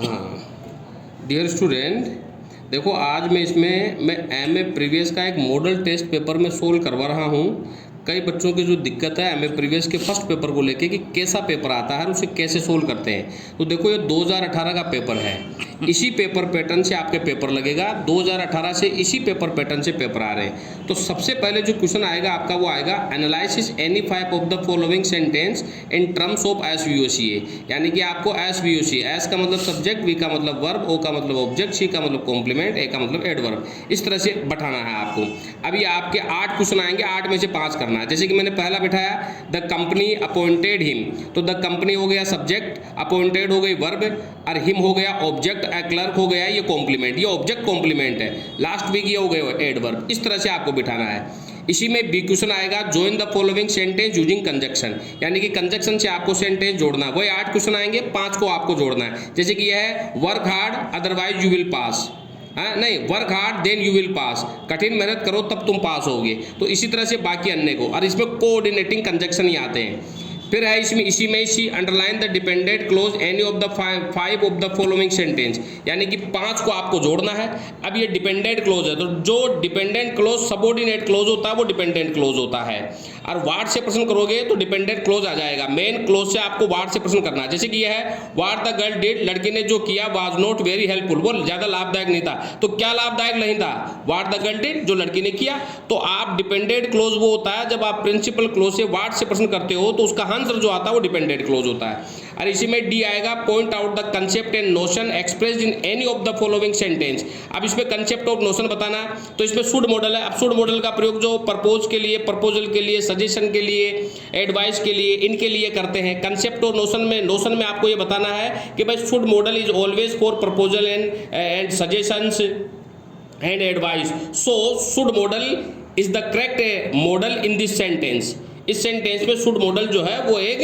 हाँ dear student, देखो आज मैं एमए प्रीवियस का एक मॉडल टेस्ट पेपर में सोल्व करवा रहा हूँ। कई बच्चों की जो दिक्कत है एमए प्रीवियस के फर्स्ट पेपर को लेके कि कैसा पेपर आता है और उसे कैसे सोल्व करते हैं। तो देखो ये 2018 का पेपर है, इसी पेपर पैटर्न से आपके पेपर लगेगा। 2018 से इसी पेपर पैटर्न से पेपर आ रहे हैं। तो सबसे पहले जो क्वेश्चन आएगा आपका वो आएगा analysis any five of the following sentence in terms of SVOCA, यानी कि आपको एसवीओसी, एस का मतलब सब्जेक्ट, वी का मतलब वर्ब, ओ का मतलब ऑब्जेक्ट, सी का मतलब कॉम्प्लीमेंट, ए का मतलब एडवर्ब, इस तरह से बैठाना है आपको। अभी आपके 8 क्वेश्चन आएंगे, 8 में से 5 करना है। जैसे कि मैंने पहला बिठाया द कंपनी अपॉइंटेड हिम, तो द कंपनी हो गया सब्जेक्ट, अपॉइंटेड हो गई वर्ब, और हिम हो गया ऑब्जेक्ट, ए क्लर्क हो गया ये कॉम्प्लीमेंट, ये ऑब्जेक्ट कॉम्प्लीमेंट है, लास्ट वीक ये हो गए एडवर्ब। इस तरह से आपको बिठाना है। इसी में बी क्वेश्चन आएगा join the following sentence using conjunction, यानी कि कंजक्शन से आपको सेंटेंस जोड़ना है। वही 8 क्वेश्चन आएंगे, 5 को आपको जोड़ना है। जैसे कि यह है work hard otherwise you will pass, नहीं work hard then you will pass, कठिन मेहनत करो तब तुम पास होगे। तो इसी तरह से बाकी अन्य को, और इसमें कोऑर्डिनेटिंग कंजक्शन ही आते हैं। फिर है इसमें इसी में underline the dependent clause any of the five of the following sentence, यानी कि 5 को आपको जोड़ना है। अब ये डिपेंडेंट क्लोज है, तो जो डिपेंडेंट क्लोज सबऑर्डिनेट क्लोज होता है वो डिपेंडेंट क्लोज होता है। और वाट से प्रश्न करोगे तो डिपेंडेंट क्लोज आ जाएगा। मेन क्लोज से आपको वाट से प्रश्न करना है। जैसे कि यह है वाट द गर्ल डिड, लड़की ने जो किया वाज नॉट वेरी हेल्पफुल, वो ज्यादा लाभदायक नहीं था। तो क्या लाभदायक नहीं था? वाट द गर्ल डिड, जो लड़की ने किया। तो आप डिपेंडेंट क्लोज वो होता है जब आप प्रिंसिपल क्लोज से वाट से प्रश्न करते हो तो उसका आंसर जो आता है वो डिपेंडेंट क्लोज होता है। और इसी में डी आएगा point out the concept and notion expressed in any of the following sentence. अब इसमें कंसेप्ट ऑफ नोशन बताना, तो इसमें शुड मॉडल है। अब शुड मॉडल का प्रयोग जो प्रपोज के लिए, प्रपोजल के लिए, सजेशन के लिए, एडवाइस के लिए, इनके लिए करते हैं। कंसेप्ट ऑफ नोशन में आपको ये बताना है कि भाई should model is always for proposal and suggestions and advice. So should model is the correct model in this sentence. इस सेंटेंस में शुड मॉडल जो है वो एक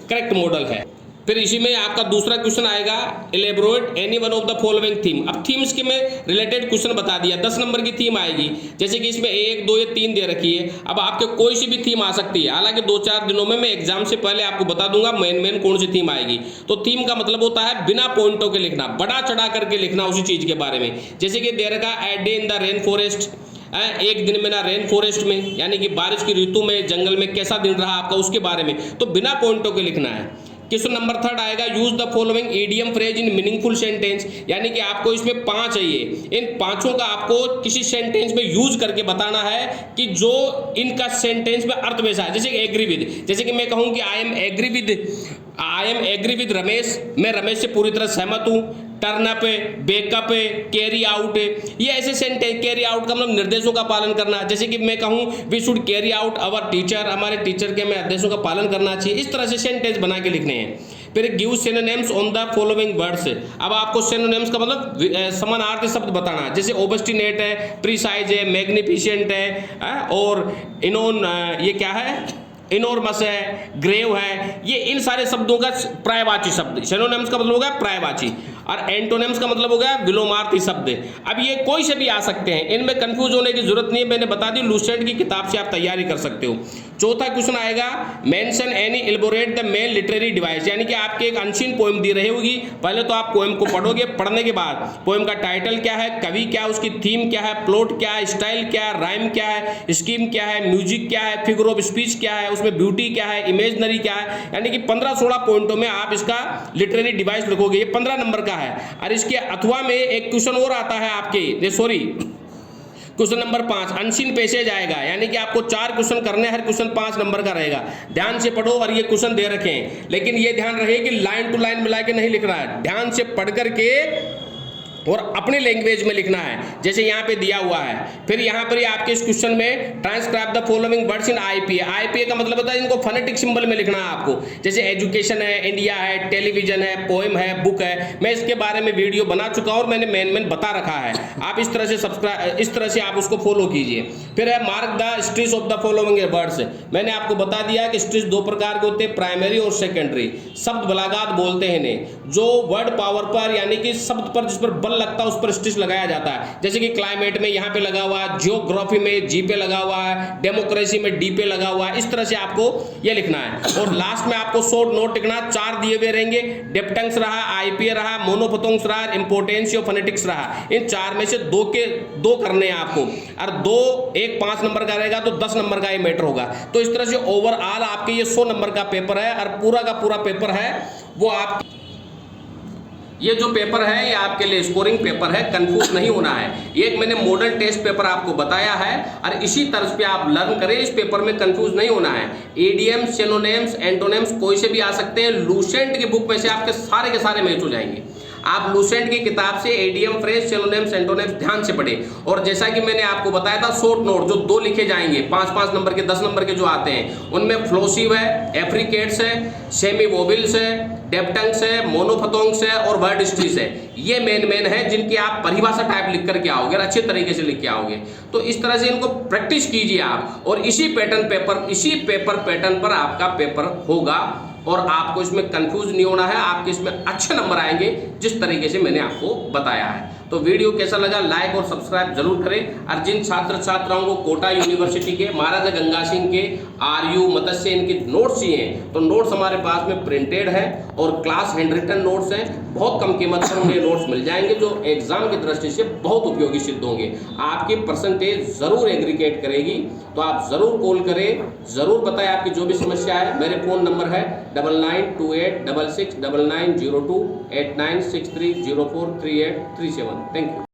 करेक्ट मॉडल है। फिर इसी में आपका दूसरा क्वेश्चन आएगा elaborate any one of the following theme. अब थीम्स के में रिलेटेड क्वेश्चन बता दिया, 10 नंबर की थीम आएगी। जैसे कि इसमें 1, 2 या 3 दे रखी है। अब आपके कोई सी भी थीम आ सकती है। हालांकि 2-4 दिनों में मैं एग्जाम से पहले आपको बता दूंगा मेन कौन सी थीम आएगी। तो थीम का मतलब होता है बिना पॉइंटों के लिखना, बड़ा चढ़ा करके लिखना उसी चीज के बारे में। जैसे कि दे रखा a day in the rain forest, एक दिन में ना रेन फॉरेस्ट में, यानी कि बारिश की ऋतु में जंगल में कैसा दिन रहा आपका उसके बारे में, तो बिना पॉइंटों के लिखना है। क्वेश्चन नंबर 3 आएगा use the following idiom phrase in meaningful sentence, यानी कि आपको इसमें 5 चाहिए। इन 5 का आपको किसी सेंटेंस में यूज करके बताना है कि जो इनका सेंटेंस में अर्थ वैसा है। जैसे एग्री विद, जैसे कि मैं कहूं कि I am agree with Ramesh, मैं रमेश से पूरी तरह सहमत हूं। Turn up, backup, carry out, ये ऐसे सेंटेंस, कैरी आउट का मतलब निर्देशों का पालन करना। जैसे कि मैं कहूं we should carry out our teacher, हमारे टीचर के निर्देशों का पालन करना चाहिए। इस तरह से सेंटेंस बना के लिखने हैं। फिर give synonyms on the following words. अब आपको सिनोनिम्स का मतलब समानार्थी शब्द बताना है। जैसे ओबस्टिनेट है, प्रीसाइज है, मैग्निफिशिएंट है, और इनोन, ये क्या है, इनोर्मस है, ग्रेव है, ये इन सारे शब्दों का पर्यायवाची शब्द। सिनोनिम्स का मतलब हो गया पर्यायवाची, और एंटोनिम्स का मतलब हो गया विलोमार्थी शब्द। अब ये कोई से भी आ सकते हैं, इनमें कंफ्यूज होने की जरूरत नहीं है, मैंने बता दी। लूसेंट की किताब से आप तैयारी कर सकते हो। चौथा क्वेश्चन आएगा mention any elaborate the main literary device, यानी कि आपके एक अनसीन पोएम दी रही होगी। पहले तो आप पोएम को पढ़ोगे, पढ़ने के बाद पोएम का टाइटल क्या है, कवि क्या है, उसकी थीम क्या है, प्लॉट क्या है, स्टाइल क्या है, राइम क्या है, स्कीम क्या है, म्यूजिक क्या है, फिगर ऑफ स्पीच क्या है, उसमें ब्यूटी क्या है, इमेजनरी क्या है, यानी कि 15-16 पॉइंटों में आप इसका लिटरेरी डिवाइस लिखोगे। ये 15 नंबर का है। और इसके अथवा में एक क्वेश्चन और आता है आपके, sorry question number 5 unseen passage आएगा, यानी कि आपको 4 क्वेश्चन करने, हर क्वेश्चन 5 नंबर का रहेगा। ध्यान से पढ़ो और ये क्वेश्चन दे रखे हैं, लेकिन ये ध्यान रहे कि लाइन टू लाइन मिला के नहीं लिख रहा है, ध्यान से पढ़ करके और अपने लैंग्वेज में लिखना है, जैसे यहाँ पे दिया हुआ है। फिर यहाँ पर आपके इस क्वेश्चन में transcribe the following words in IPA. IPA का मतलब होता है इनको फोनेटिक सिंबल में लिखना है आपको। जैसे एजुकेशन है, इंडिया है, टेलीविजन है, पोएम है, बुक है, मैं इसके बारे में वीडियो बना चुका हूँ और मैंने मेन बता रखा है। आप इस तरह से इस तरह से आप उसको फॉलो कीजिए। फिर है mark the stress of the following words. मैंने आपको बता दिया कि स्ट्रेस 2 प्रकार के होते हैं, प्राइमरी और सेकेंडरी। शब्द बलागात बोलते हैं इन्हें। जो वर्ड पावर पर यानी कि शब्द पर जिस पर बल लगता है उस पर स्टिच लगाया जाता है। जैसे कि क्लाइमेट में यहाँ पे लगा हुआ है, जियोग्राफी में जी पे लगा हुआ है, डेमोक्रेसी में डी पे लगा हुआ है। इस तरह से आपको ये लिखना है। और लास्ट में आपको शॉर्ट नोट लिखना, 4 दिए हुए रहेंगे, डिप्टेंस रहा, आईपीए रहा, मोनोफोथोंग्स रहा, इंपोर्टेंशियो फोनेटिक्स रहा। इन 4 में से 2 करने हैं आपको, और 2 एक 5 नंबर का रहेगा तो 10 नंबर का ये मैटर होगा। तो इस तरह से ओवरऑल आपके ये 100 नंबर का पेपर है, और पूरा का पूरा पेपर है वो आप, ये जो पेपर है ये आपके लिए स्कोरिंग पेपर है, कंफ्यूज नहीं होना है। एक मैंने मॉडल टेस्ट पेपर आपको बताया है, और इसी तर्ज पे आप लर्न करें, इस पेपर में कंफ्यूज नहीं होना है। एडीएम्स, सिनोनिम्स, एंटोनिम्स कोई से भी आ सकते हैं। लूसेंट की बुक में से आपके सारे के सारे मैच हो जाएंगे। आप लूसेंट की किताब से एडीएम, फ्रेज, सिनोनिम्स, एंटोनिम्स ध्यान से पढ़ें। और जैसा कि मैंने आपको बताया था, शॉर्ट नोट जो 2 लिखे जाएंगे, 5-5 नंबर के, 10 नंबर के जो आते हैं, उनमें फ्लोसिव है, एफ्रिकेट्स है, सेमी वोबिल्स है, डेप्टंग्स है, मोनोफोथोंग्स है और वर्ड स्ट्रीज है। ये मेन है जिनकी आप परिभाषा टाइप लिख करके आओगे और अच्छे तरीके से लिख के आओगे। तो इस तरह से इनको प्रैक्टिस कीजिए आप, और इसी पेपर पैटर्न पर आपका पेपर होगा, और आपको इसमें कंफ्यूज नहीं होना है। आपके इसमें अच्छे नंबर आएंगे जिस तरीके से मैंने आपको बताया है। तो वीडियो कैसा लगा लाइक और सब्सक्राइब जरूर करें। और जिन छात्र छात्राओं को कोटा यूनिवर्सिटी के, महाराजा गंगा सिंह के, आरयू, मत्स्य इनके नोट्स चाहिए, तो नोट्स हमारे पास में प्रिंटेड है और क्लास हैंड रिटन नोट्स हैं। बहुत कम कीमत पर उन्हें नोट्स मिल जाएंगे जो एग्जाम की दृष्टि से बहुत उपयोगी सिद्ध होंगे। आपकी परसेंटेज जरूर एग्रीगेट करेगी। तो आप जरूर कॉल करें, जरूर बताएं आपकी जो भी समस्या है। मेरे फोन नंबर है 9928669902 8963043837। Thank you.